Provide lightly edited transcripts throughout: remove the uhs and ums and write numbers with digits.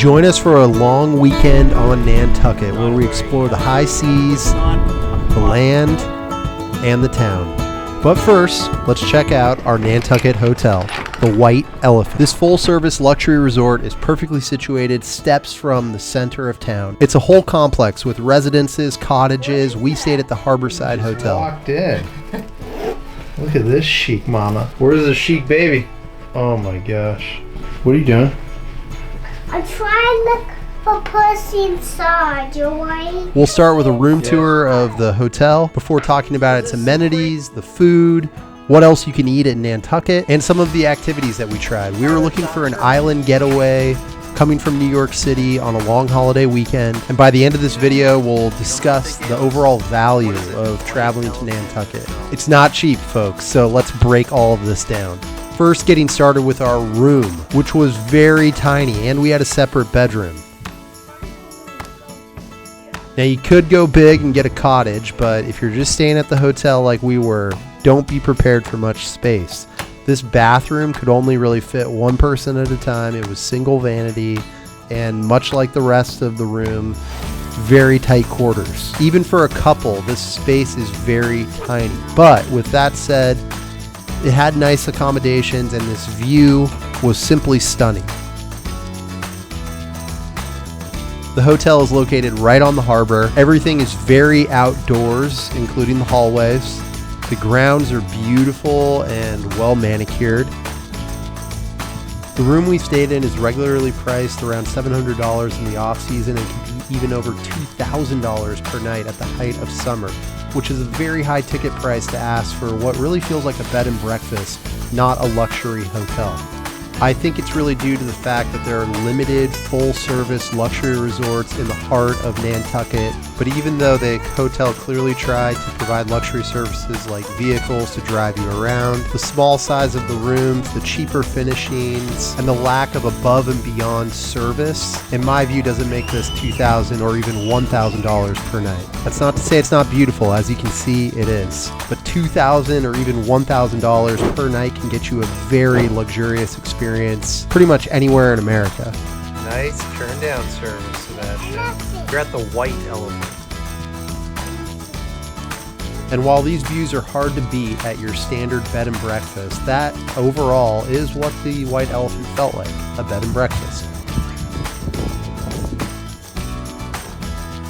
Join us for a long weekend on Nantucket where we explore the high seas, the land, and the town. But first, let's check out our Nantucket hotel, the White Elephant. This full-service luxury resort is perfectly situated steps from the center of town. It's a whole complex with residences, cottages. We stayed at the Harborside Hotel. Walked in. Look at this chic mama. Where's the chic baby? Oh my gosh. What are you doing? I'm trying to look for pussy inside, you right? We'll start with a room tour of the hotel before talking about its amenities, the food, what else you can eat at Nantucket, and some of the activities that we tried. We were looking for an island getaway coming from New York City on a long holiday weekend, and by the end of this video, we'll discuss the overall value of traveling to Nantucket. It's not cheap, folks, so let's break all of this down. First, getting started with our room, which was very tiny, and we had a separate bedroom. Now, you could go big and get a cottage, but if you're just staying at the hotel like we were, don't be prepared for much space. This bathroom could only really fit one person at a time. It was single vanity, and much like the rest of the room, very tight quarters. Even for a couple, this space is very tiny. But with that said, it had nice accommodations, and this view was simply stunning. The hotel is located right on the harbor. Everything is very outdoors, including the hallways. The grounds are beautiful and well manicured. The room we stayed in is regularly priced around $700 in the off season and can be even over $2,000 per night at the height of summer, which is a very high ticket price to ask for what really feels like a bed and breakfast, not a luxury hotel. I think it's really due to the fact that there are limited full-service luxury resorts in the heart of Nantucket, but even though the hotel clearly tried to provide luxury services like vehicles to drive you around, the small size of the rooms, the cheaper finishings, and the lack of above and beyond service, in my view, doesn't make this $2,000 or even $1,000 per night. That's not to say it's not beautiful, as you can see it is, but $2,000 or even $1,000 per night can get you a very luxurious experience pretty much anywhere in America. Nice turn down service, Sebastian. You're at the White Elephant. And while these views are hard to beat at your standard bed and breakfast, that overall is what the White Elephant felt like, a bed and breakfast.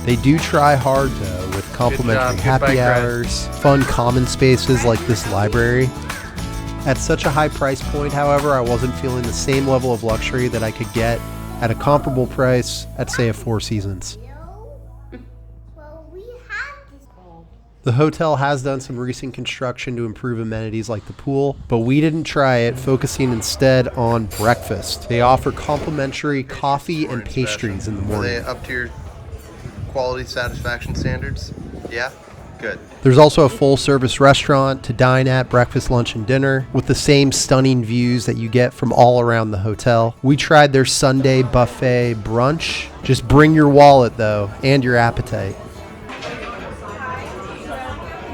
They do try hard though, with complimentary happy hours, fun common spaces like this library. At such a high price point, however, I wasn't feeling the same level of luxury that I could get at a comparable price at, say, a Four Seasons. The hotel has done some recent construction to improve amenities like the pool, but we didn't try it, focusing instead on breakfast. They offer complimentary coffee and pastries in the morning. Are they up to your quality satisfaction standards? Yeah? Good. There's also a full-service restaurant to dine at, breakfast, lunch, and dinner, with the same stunning views that you get from all around the hotel. We tried their Sunday buffet brunch. Just bring your wallet, though, and your appetite.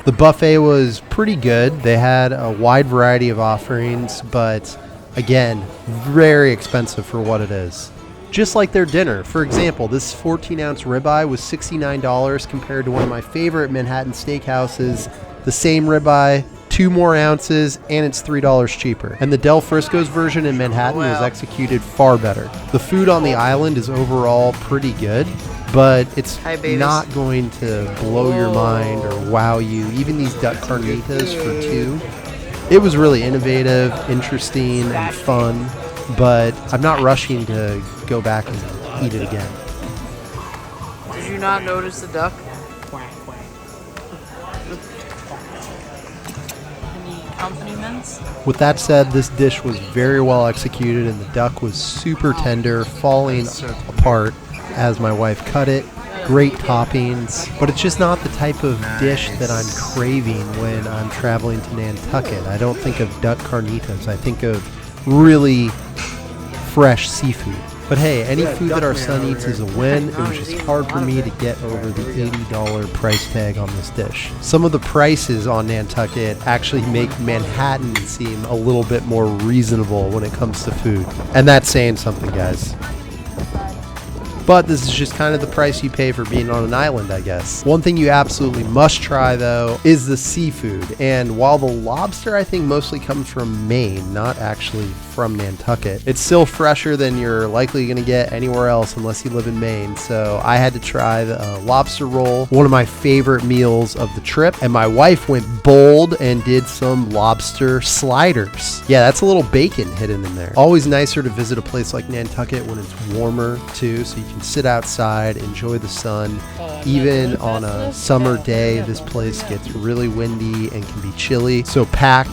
The buffet was pretty good. They had a wide variety of offerings, but again, very expensive for what it is. Just like their dinner. For example, this 14-ounce ribeye was $69 compared to one of my favorite Manhattan steakhouses. The same ribeye, 2 more ounces, and it's $3 cheaper. And the Del Frisco's version in Manhattan was executed far better. The food on the island is overall pretty good, but it's not going to blow your mind or wow you. Even these duck carnitas for $2. It was really innovative, interesting, and fun, but I'm not rushing to go back and eat it again. Did you not notice the duck? Any accompaniments? With that said, this dish was very well executed, and the duck was super tender, falling apart as my wife cut it. Great toppings, but it's just not the type of dish that I'm craving when I'm traveling to Nantucket. I don't think of duck carnitas. I think of really fresh seafood. But hey, any food that our son eats is a win. It was just hard for me to get over the $80 price tag on this dish. Some of the prices on Nantucket actually make Manhattan seem a little bit more reasonable when it comes to food. And that's saying something, guys. But this is just kind of the price you pay for being on an island, I guess. One thing you absolutely must try, though, is the seafood. And while the lobster, I think, mostly comes from Maine, not actually from Nantucket, it's still fresher than you're likely going to get anywhere else unless you live in Maine. So I had to try the lobster roll, one of my favorite meals of the trip. And my wife went bold and did some lobster sliders. Yeah, that's a little bacon hidden in there. Always nicer to visit a place like Nantucket when it's warmer too, so you can sit outside, enjoy the sun. Even on a summer day, this place gets really windy and can be chilly, so pack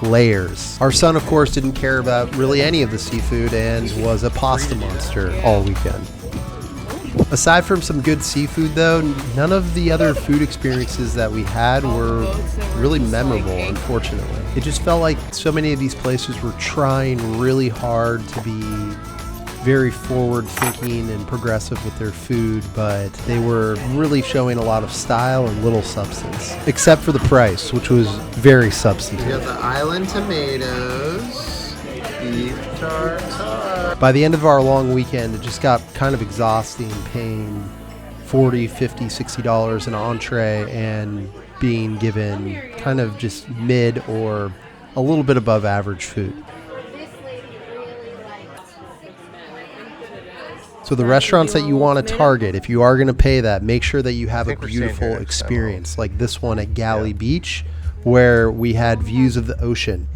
layers. Our son, of course, didn't care about really any of the seafood and was a pasta monster all weekend. Aside from some good seafood, though, none of the other food experiences that we had were really memorable, unfortunately. It just felt like so many of these places were trying really hard to be very forward-thinking and progressive with their food, but they were really showing a lot of style and little substance, except for the price, which was very substantive. We got the island tomatoes, beef tartare. By the end of our long weekend, it just got kind of exhausting paying $40, $50, $60 an entree and being given kind of just mid or a little bit above average food. So the restaurants that you want to target, if you are going to pay that, make sure that you have a beautiful experience like this one at Galley Beach, where we had views of the ocean.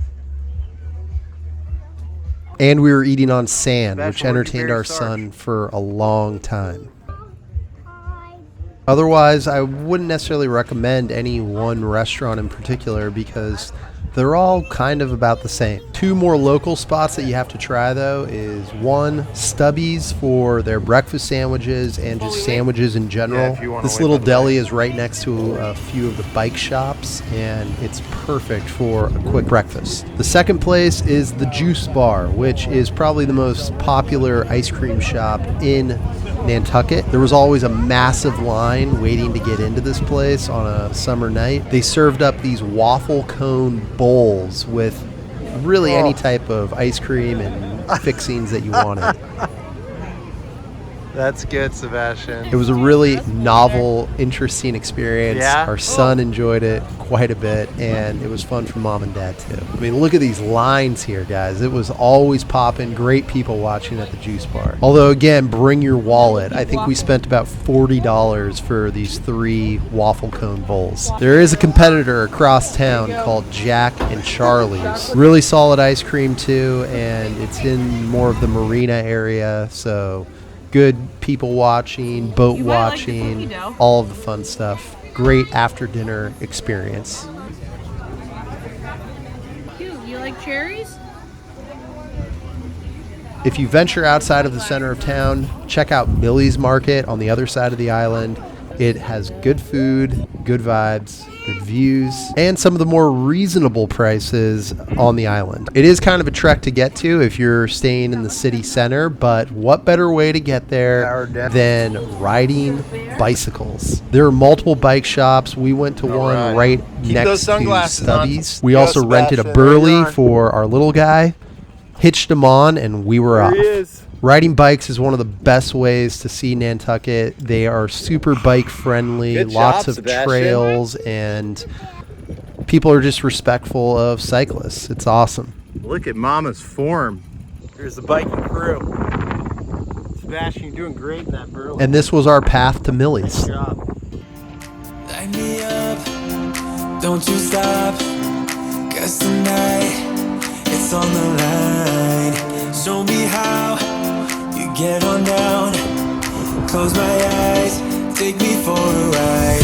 And we were eating on sand, which entertained our son for a long time. Otherwise, I wouldn't necessarily recommend any one restaurant in particular because they're all kind of about the same. Two more local spots that you have to try, though, is one, Stubby's for their breakfast sandwiches and just sandwiches in general. This little deli is right next to a few of the bike shops, and it's perfect for a quick breakfast. The second place is the Juice Bar, which is probably the most popular ice cream shop in Nantucket. There was always a massive line waiting to get into this place on a summer night. They served up these waffle cone bowls with really any type of ice cream and fixings that you wanted. That's good, Sebastian. It was a really novel, interesting experience. Yeah? Our son enjoyed it quite a bit, and it was fun for mom and dad too. I mean, look at these lines here, guys. It was always popping. Great people watching at the Juice Bar. Although, again, bring your wallet. I think we spent about $40 for these 3 waffle cone bowls. There is a competitor across town called Jack and Charlie's. Really solid ice cream too, and it's in more of the marina area, so good people watching, boat watching, all of the fun stuff. Great after dinner experience. Cute. You like cherries? If you venture outside of the center of town, check out Millie's Market on the other side of the island. It has good food, good vibes, good views, and some of the more reasonable prices on the island. It is kind of a trek to get to if you're staying in the city center, but what better way to get there than riding bicycles? There are multiple bike shops. We went to one right next to Stubby's. We also rented a Burley for our little guy, hitched him on, and we were off. Riding bikes is one of the best ways to see Nantucket. They are super bike friendly, lots of trails, and people are just respectful of cyclists. It's awesome. Look at Mama's form. Here's the biking crew. Sebastian, you're doing great in that Burley. And this was our path to Millie's. Good job. Light me up, don't you stop, 'cause tonight it's on the line. Show me how you get on down. Close my eyes, take me for a ride.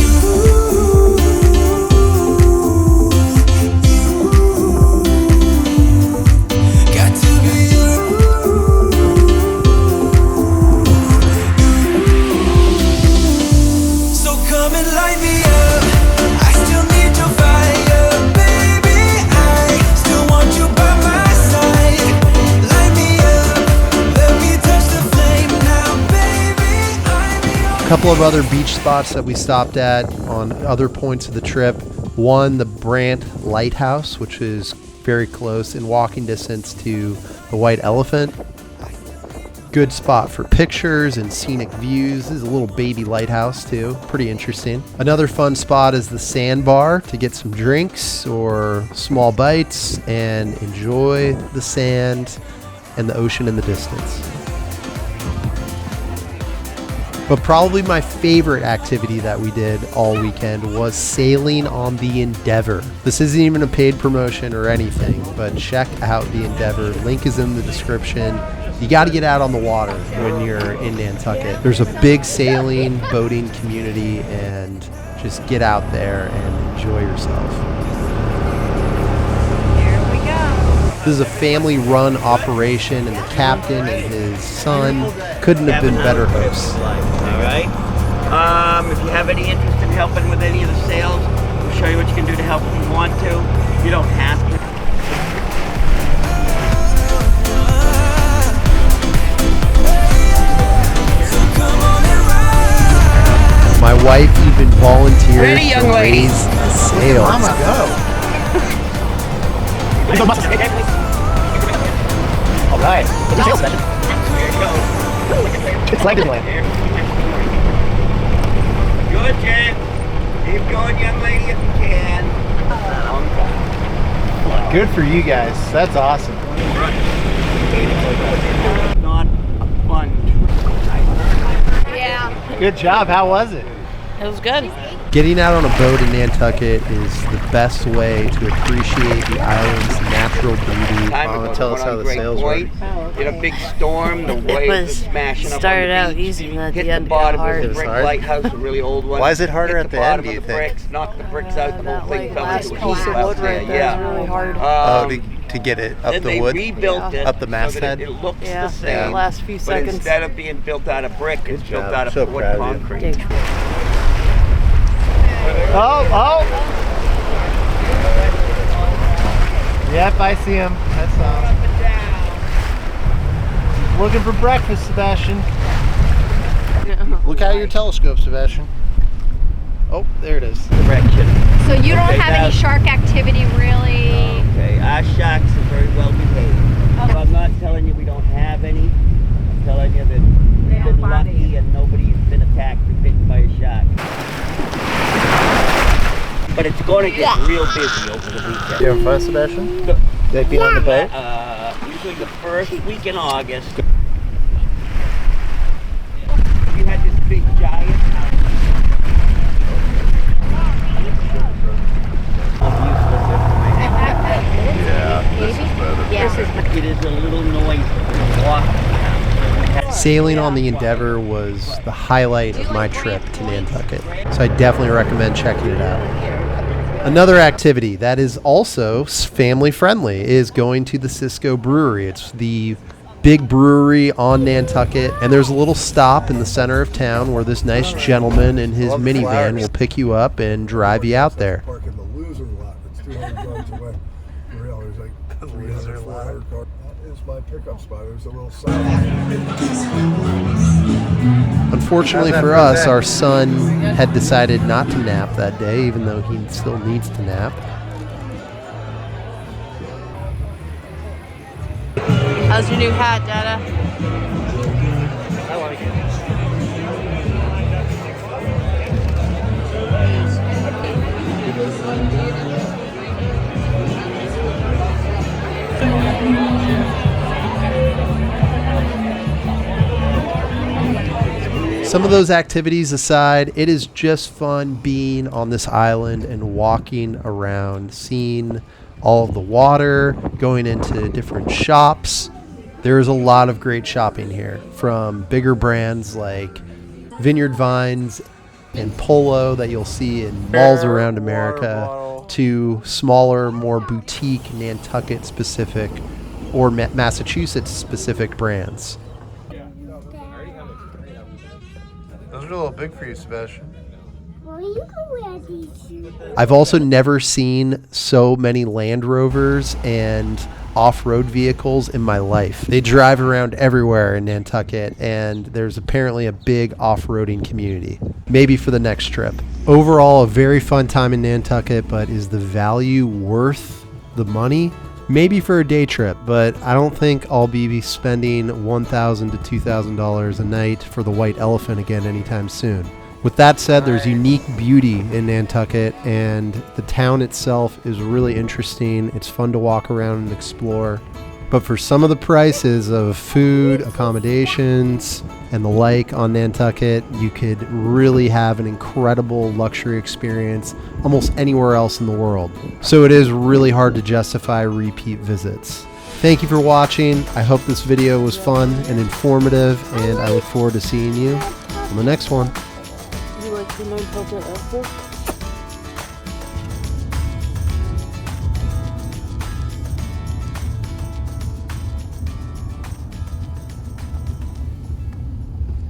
Got to be you. So come and light me up. I still need your fire, baby. I still want you by my side. Light me up, let me touch the flame now, baby. I'm A couple of other beach spots that we stopped at on other points of the trip. One, the Brant Lighthouse, which is very close in walking distance to the White Elephant. Good spot for pictures and scenic views. This is a little baby lighthouse too. Pretty interesting. Another fun spot is the sandbar to get some drinks or small bites and enjoy the sand and the ocean in the distance. But probably my favorite activity that we did all weekend was sailing on the Endeavor. This isn't even a paid promotion or anything, but check out the Endeavor. Link is in the description. You got to get out on the water when you're in Nantucket. There's a big sailing, boating community, and just get out there and enjoy yourself. Here we go. This is a family-run operation, and the captain and his son couldn't have been better hosts. All right. If you have any interest in helping with any of the sales, we'll show you what you can do to help if you want to. You don't have to. My wife even volunteered Ready, young to lady. raise the sails. Mama, go. All right. It's like Good, Jen. Keep going, young lady, if you can. Good for you guys. That's awesome. Not fun. Yeah, Good job. How was it? it was good. Getting out on a boat in Nantucket is the best way to appreciate the island's natural beauty. Time tell us how the sails work. In a big storm, the waves was are smashing up on started the out beach. easy, but at Hit the end it bottom got of the hard. brick hard? lighthouse, a really old one. Why is it harder Hit at the bottom end, do of you the think? bricks, knocked the bricks out, the whole That thing like fell last into a piece heap of out wood there. right there is really hard. To get it up Then the they wood? rebuilt it Up the so that masthead? it looks Yeah, the same. the last few but seconds. instead of being built out of brick, it's built job. out of So wood proud of you. concrete. Oh! Yep, I see him. That's looking for breakfast, Sebastian. Look out your telescope, Sebastian. Oh, there it is. Direction. So you don't Okay, have now- any shark activity really? Okay, our sharks are very well behaved. So I'm not telling you we don't have any. I'm telling you that we've been lucky and nobody's been attacked or bitten by a shark. But it's going to get real busy over the weekend. You having fun, Sebastian? They've been on the boat? Usually the first week in August. We had this big giant. It is a little noisy. Sailing on the Endeavor was the highlight of my trip to Nantucket, so I definitely recommend checking it out. Another activity that is also family friendly is going to the Cisco Brewery. It's the big brewery on Nantucket, and there's a little stop in the center of town where this nice gentleman in his Love the minivan flowers. will pick you up and drive you out there. Park in the loser lot. It's 200 yards away. Real, there's like 300, 400 cars. That is my pickup spot. There's a little sign. Unfortunately for us, our son had decided not to nap that day, even though he still needs to nap. How's your new hat, Dada? I like it. Some of those activities aside, it is just fun being on this island and walking around, seeing all of the water, going into different shops. There's a lot of great shopping here, from bigger brands like Vineyard Vines and Polo that you'll see in malls around America, to smaller, more boutique Nantucket specific or Massachusetts specific brands. Those are a little big for you, Sebastian. Well, you can wear these shoes. I've also never seen so many Land Rovers and off-road vehicles in my life. They drive around everywhere in Nantucket, and there's apparently a big off-roading community. Maybe for the next trip. Overall, a very fun time in Nantucket, but is the value worth the money? Maybe for a day trip, but I don't think I'll be spending $1,000 to $2,000 a night for the White Elephant again anytime soon. With that said, there's unique beauty in Nantucket, and the town itself is really interesting. It's fun to walk around and explore. But for some of the prices of food, accommodations, and the like on Nantucket, you could really have an incredible luxury experience almost anywhere else in the world. So it is really hard to justify repeat visits. Thank you for watching. I hope this video was fun and informative, and I look forward to seeing you on the next one. You like the Nantucket Airport?